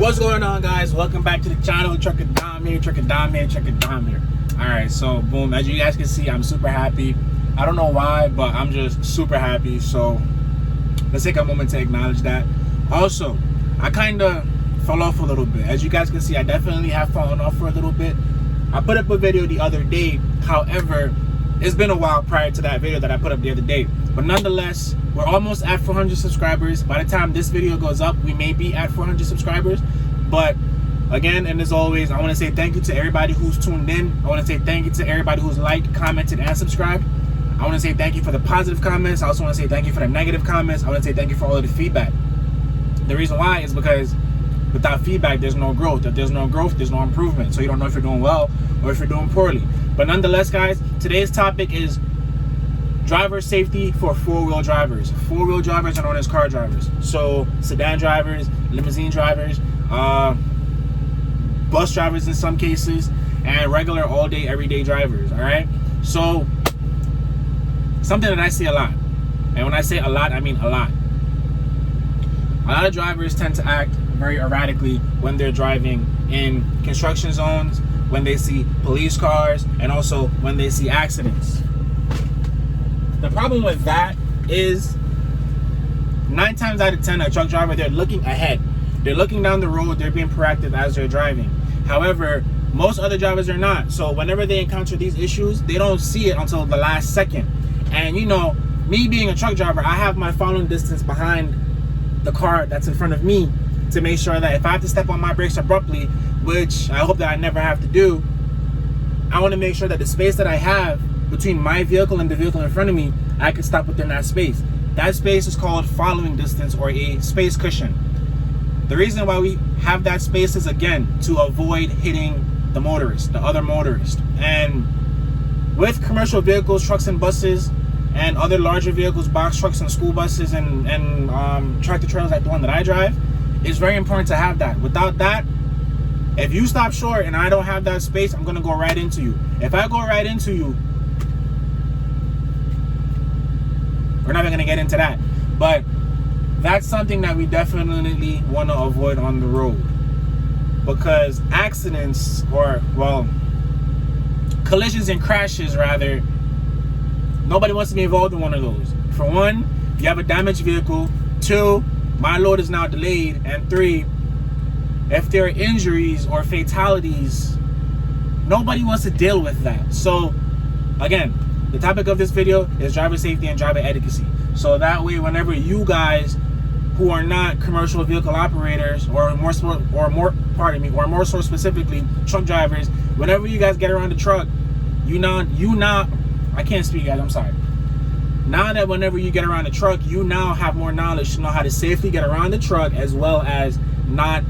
What's going on, guys? Welcome back to the channel. Trucker Dom here. Alright, so boom, as you guys can see, I'm super happy. I don't know why, but I'm just super happy. So let's take a moment to acknowledge that. Also, I kind of fell off a little bit. As you guys can see, I definitely have fallen off for a little bit. I put up a video the other day. However, it's been a while prior to that video that I put up the other day. But nonetheless, we're almost at 400 subscribers. By the time this video goes up, we may be at 400 subscribers. But again, and as always, I want to say thank you to everybody who's tuned in. I want to say thank you to everybody who's liked, commented, and subscribed. I want to say thank you for the positive comments. I also want to say thank you for the negative comments. I want to say thank you for all of the feedback. The reason why is because without feedback, there's no growth. If there's no growth, there's no improvement. So you don't know if you're doing well or if you're doing poorly. But nonetheless, guys, today's topic is driver safety for four-wheel drivers. Four-wheel drivers are known as car drivers. So sedan drivers, limousine drivers, bus drivers in some cases, and regular all-day, everyday drivers, all right? So something that I see a lot. And when I say a lot, I mean a lot. A lot of drivers tend to act very erratically when they're driving in construction zones, when they see police cars, and also when they see accidents. The problem with that is 9 times out of 10, a truck driver, they're looking ahead. They're looking down the road, they're being proactive as they're driving. However, most other drivers are not. So whenever they encounter these issues, they don't see it until the last second. And you know, me being a truck driver, I have my following distance behind the car that's in front of me to make sure that if I have to step on my brakes abruptly, which I hope that I never have to do, I want to make sure that the space that I have between my vehicle and the vehicle in front of me, I can stop within that space. That space is called following distance, or a space cushion. The reason why we have that space is, again, to avoid hitting the motorist, the other motorist. And with commercial vehicles, trucks and buses, and other larger vehicles, box trucks and school buses, and tractor trailers like the one that I drive, it's very important to have that. Without that, if you stop short and I don't have that space, I'm gonna go right into you. If I go right into you, we're not even gonna get into that. But that's something that we definitely want to avoid on the road, because accidents, or well, collisions and crashes rather, nobody wants to be involved in one of those. For one, you have a damaged vehicle. 2, my load is now delayed. And 3, if there are injuries or fatalities, nobody wants to deal with that. So again, the topic of this video is driver safety and driver etiquette. So that way, whenever you guys who are not commercial vehicle operators, or more so specifically truck drivers, whenever you guys get around the truck, I can't speak, guys, I'm sorry. Now that whenever you get around the truck, you now have more knowledge to know how to safely get around the truck, as well as not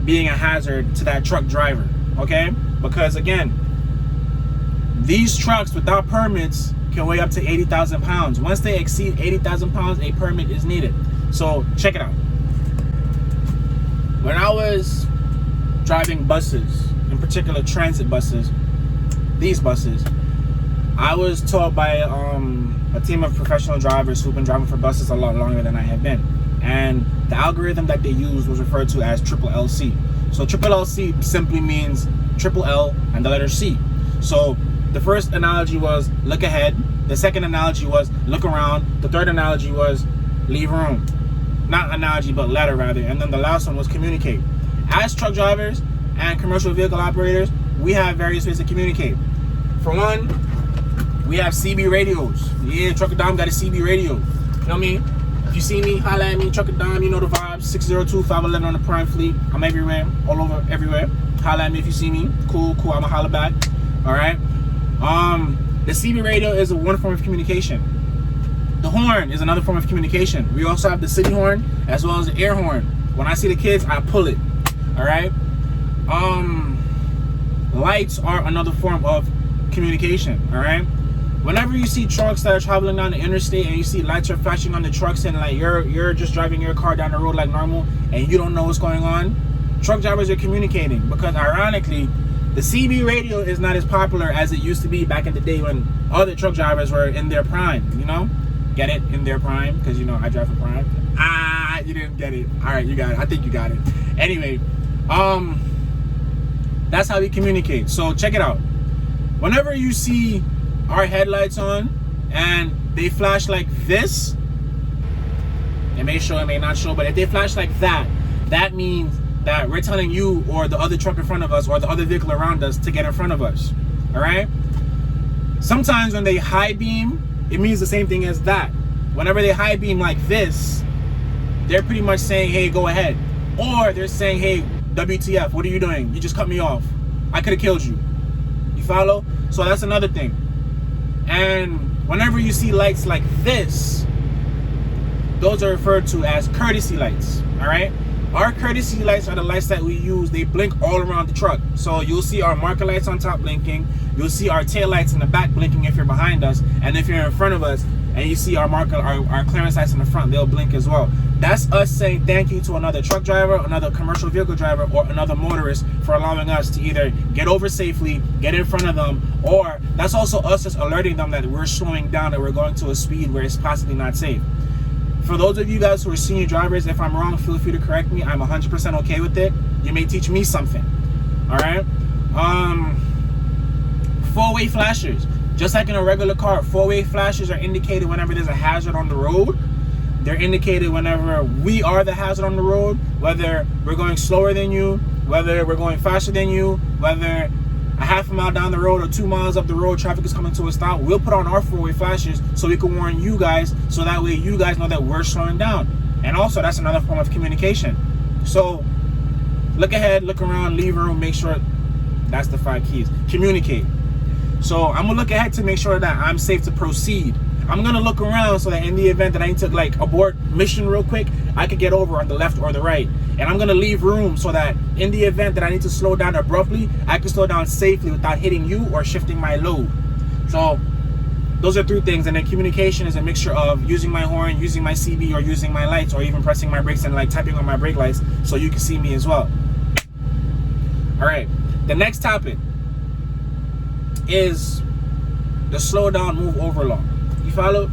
being a hazard to that truck driver, okay? Because again, these trucks without permits can weigh up to 80,000 pounds. Once they exceed 80,000 pounds, a permit is needed. So check it out. When I was driving buses, in particular transit buses, these buses, I was taught by a team of professional drivers who've been driving for buses a lot longer than I have been. And the algorithm that they used was referred to as triple LC. So triple LC simply means triple L and the letter C. So the first analogy was look ahead. The second analogy was look around. The third analogy was leave room. Not analogy, but letter rather. And then the last one was communicate. As truck drivers and commercial vehicle operators, we have various ways to communicate. For one, we have CB radios. Yeah, Trucker Dom got a CB radio. You know what I mean? If you see me, holla at me, Trucker Dom, you know the vibes. 602-511 on the Prime Fleet. I'm everywhere, all over, everywhere. Holla at me if you see me. Cool, I'ma holla back. All right. The CB radio is one form of communication. The horn is another form of communication. We also have the city horn as well as the air horn. When I see the kids, I pull it. All right. Lights are another form of communication. All right. Whenever you see trucks that are traveling down the interstate and you see lights are flashing on the trucks, and like you're just driving your car down the road like normal and you don't know what's going on, truck drivers are communicating, because ironically, the CB radio is not as popular as it used to be back in the day when other truck drivers were in their prime, you know? Get it? In their prime, because you know I drive for Prime. You didn't get it. All right, you got it. I think you got it. Anyway, that's how we communicate. So check it out. Whenever you see our headlights on and they flash like this, it may show, it may not show, but if they flash like that, that means that we're telling you or the other truck in front of us or the other vehicle around us to get in front of us. All right? Sometimes when they high beam, it means the same thing as that. Whenever they high beam like this, they're pretty much saying, hey, go ahead. Or they're saying, hey, WTF, what are you doing? You just cut me off. I could have killed you. You follow? So that's another thing. And whenever you see lights like this, those are referred to as courtesy lights. All right? Our courtesy lights are the lights that we use. They blink all around the truck. So you'll see our marker lights on top blinking. You'll see our tail lights in the back blinking if you're behind us. And if you're in front of us and you see our marker, our clearance lights in the front, they'll blink as well. That's us saying thank you to another truck driver, another commercial vehicle driver, or another motorist for allowing us to either get over safely, get in front of them, or that's also us just alerting them that we're slowing down, that we're going to a speed where it's possibly not safe. For those of you guys who are senior drivers, if I'm wrong, feel free to correct me. I'm 100% okay with it. You may teach me something. All right? Four-way flashers. Just like in a regular car, four-way flashers are indicated whenever there's a hazard on the road. They're indicated whenever we are the hazard on the road, whether we're going slower than you, whether we're going faster than you, whether a half a mile down the road or 2 miles up the road, traffic is coming to a stop. We'll put on our four-way flashers so we can warn you guys, so that way you guys know that we're slowing down. And also, that's another form of communication. So look ahead, look around, leave room, make sure. That's the 5 keys. Communicate. So I'm gonna look ahead to make sure that I'm safe to proceed. I'm gonna look around so that in the event that I need to like abort mission real quick, I could get over on the left or the right. And I'm gonna leave room so that in the event that I need to slow down abruptly, I can slow down safely without hitting you or shifting my load. So those are 3 things. And then communication is a mixture of using my horn, using my CB, or using my lights, or even pressing my brakes and like tapping on my brake lights so you can see me as well. All right, the next topic is the slow down, move over law. You follow?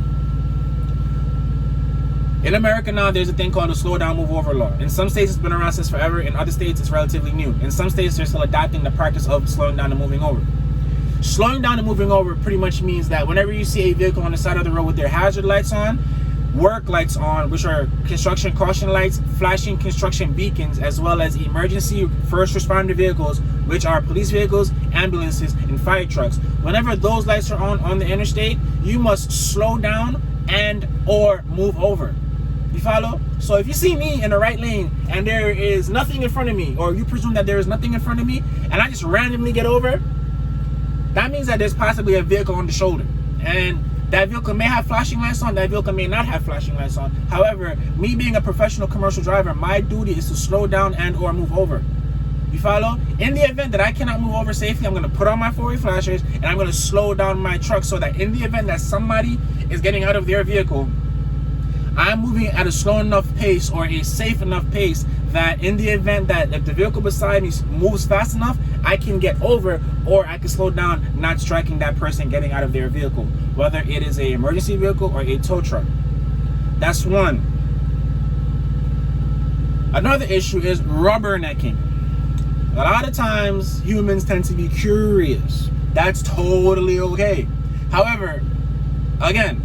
In America now, there's a thing called the slow down, move over law. In some states, it's been around since forever. In other states, it's relatively new. In some states, they're still adopting the practice of slowing down and moving over. Slowing down and moving over pretty much means that whenever you see a vehicle on the side of the road with their hazard lights on, work lights on, which are construction caution lights, flashing construction beacons, as well as emergency first responder vehicles, which are police vehicles, ambulances, and fire trucks. Whenever those lights are on the interstate, you must slow down and or move over. You follow? So if you see me in the right lane and there is nothing in front of me, or you presume that there is nothing in front of me, and I just randomly get over, that means that there's possibly a vehicle on the shoulder. And that vehicle may have flashing lights on, that vehicle may not have flashing lights on. However, me being a professional commercial driver, my duty is to slow down and or move over. You follow? In the event that I cannot move over safely, I'm going to put on my four-way flashers and I'm going to slow down my truck so that in the event that somebody is getting out of their vehicle, I'm moving at a slow enough pace or a safe enough pace that in the event that if the vehicle beside me moves fast enough, I can get over, or I can slow down, not striking that person getting out of their vehicle, whether it is an emergency vehicle or a tow truck. That's one. Another issue is rubbernecking. A lot of times humans tend to be curious. That's totally okay. However, again,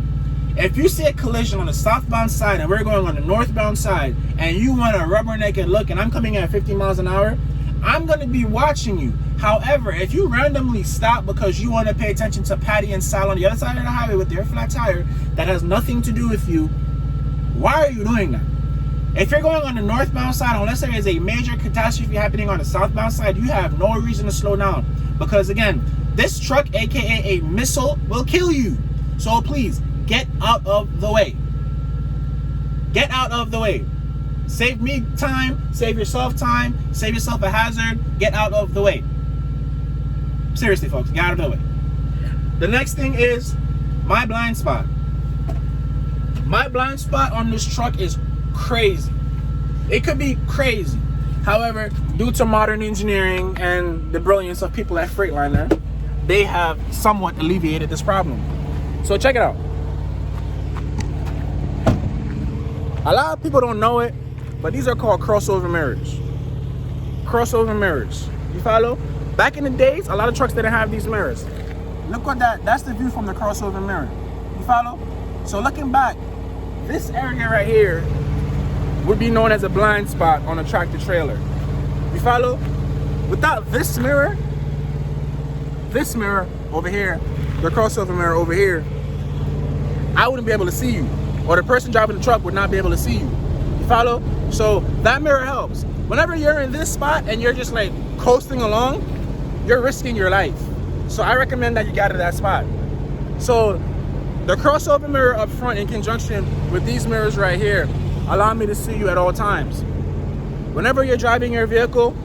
if you see a collision on the southbound side and we're going on the northbound side and you want a rubberneck look and I'm coming at 50 miles an hour, I'm going to be watching you. However, if you randomly stop because you want to pay attention to Patty and Sal on the other side of the highway with their flat tire that has nothing to do with you, why are you doing that? If you're going on the northbound side, unless there is a major catastrophe happening on the southbound side, you have no reason to slow down. Because again, this truck, aka a missile, will kill you. So please, get out of the way. Get out of the way. Save me time, save yourself time, save yourself a hazard, get out of the way. Seriously, folks, get out of the way. The next thing is my blind spot. My blind spot on this truck is crazy. It could be crazy. However, due to modern engineering and the brilliance of people at Freightliner, they have somewhat alleviated this problem. So check it out. A lot of people don't know it, but these are called crossover mirrors. Crossover mirrors. You follow? Back in the days, a lot of trucks didn't have these mirrors. Look what that's the view from the crossover mirror. You follow? So looking back, this area right here would be known as a blind spot on a tractor trailer. You follow? Without this mirror over here, the crossover mirror over here, I wouldn't be able to see you, or the person driving the truck would not be able to see you. You follow? So that mirror helps. Whenever you're in this spot and you're just like coasting along, you're risking your life. So I recommend that you get out of that spot. So the crossover mirror up front in conjunction with these mirrors right here allow me to see you at all times. Whenever you're driving your vehicle,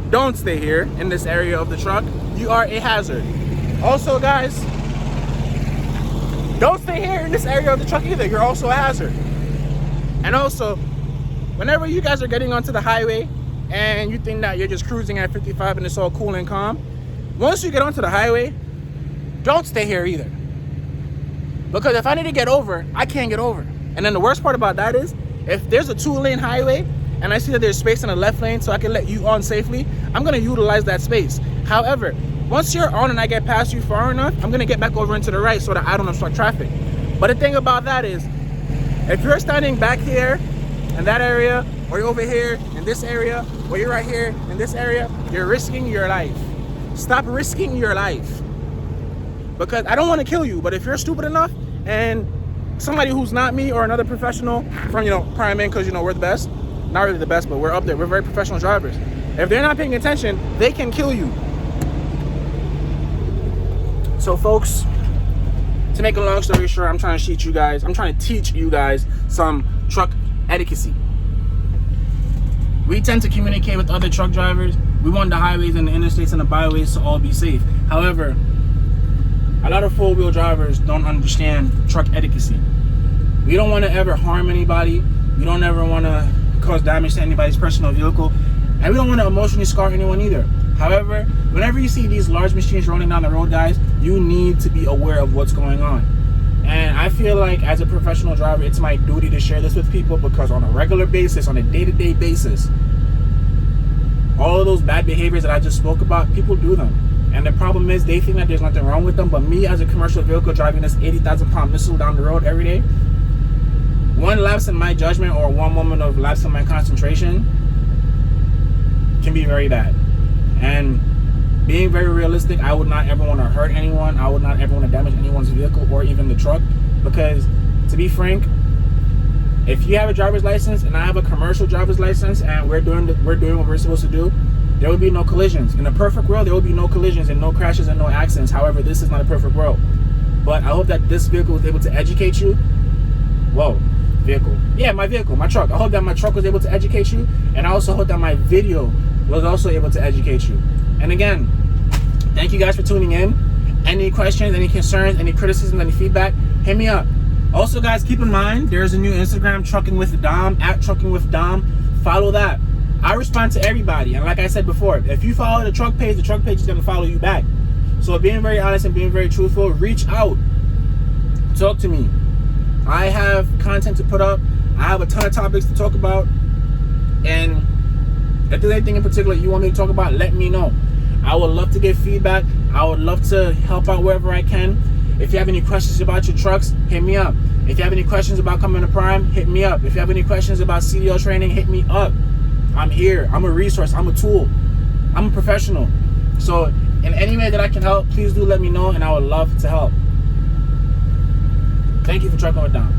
don't stay here in this area of the truck. You are a hazard. Also, guys, don't stay here in this area of the truck either. You're also a hazard. And also, whenever you guys are getting onto the highway and you think that you're just cruising at 55 and it's all cool and calm, once you get onto the highway, don't stay here either. Because if I need to get over, I can't get over. And then the worst part about that is, if there's a 2-lane highway and I see that there's space in the left lane so I can let you on safely, I'm gonna utilize that space. However, once you're on and I get past you far enough, I'm gonna get back over into the right so that I don't obstruct traffic. But the thing about that is, if you're standing back here in that area, or you're over here in this area, or you're right here in this area, you're risking your life. Stop risking your life. Because I don't want to kill you, but if you're stupid enough and somebody who's not me or another professional from, Prime In, because, we're the best, not really the best, but we're up there, we're very professional drivers. If they're not paying attention, they can kill you. So folks, to make a long story short, I'm trying to teach you guys some truck etiquette. We tend to communicate with other truck drivers. We want the highways and the interstates and the byways to all be safe. However, a lot of four-wheel drivers don't understand truck etiquette. We don't want to ever harm anybody. We don't ever want to cause damage to anybody's personal vehicle. And we don't want to emotionally scar anyone either. However, whenever you see these large machines rolling down the road, guys, you need to be aware of what's going on. And I feel like as a professional driver, it's my duty to share this with people, because on a regular basis, on a day-to-day basis, all of those bad behaviors that I just spoke about, people do them. And the problem is, they think that there's nothing wrong with them. But me, as a commercial vehicle driving this 80,000-pound missile down the road every day, one lapse in my judgment or one moment of lapse in my concentration can be very bad. And being very realistic, I would not ever want to hurt anyone. I would not ever want to damage anyone's vehicle or even the truck. Because, to be frank, if you have a driver's license and I have a commercial driver's license and we're doing what we're supposed to do, there would be no collisions. In a perfect world, there would be no collisions and no crashes and no accidents. However, this is not a perfect world. But I hope that this vehicle was able to educate you. Whoa, vehicle. Yeah, my vehicle, my truck. I hope that my truck was able to educate you. And I also hope that my video was also able to educate you. And again, thank you guys for tuning in. Any questions, any concerns, any criticism, any feedback, hit me up. Also, guys, keep in mind, there's a new Instagram, Trucking with Dom, @TruckingWithDom. Follow that. I respond to everybody, and like I said before, if you follow the truck page is going to follow you back. So being very honest and being very truthful, reach out, talk to me. I have content to put up. I have a ton of topics to talk about, and if there's anything in particular you want me to talk about, let me know. I would love to get feedback. I would love to help out wherever I can. If you have any questions about your trucks, hit me up. If you have any questions about coming to Prime, hit me up. If you have any questions about CDL training, hit me up. I'm here. I'm a resource. I'm a tool. I'm a professional. So in any way that I can help, please do let me know, and I would love to help. Thank you for Trucking with Dom.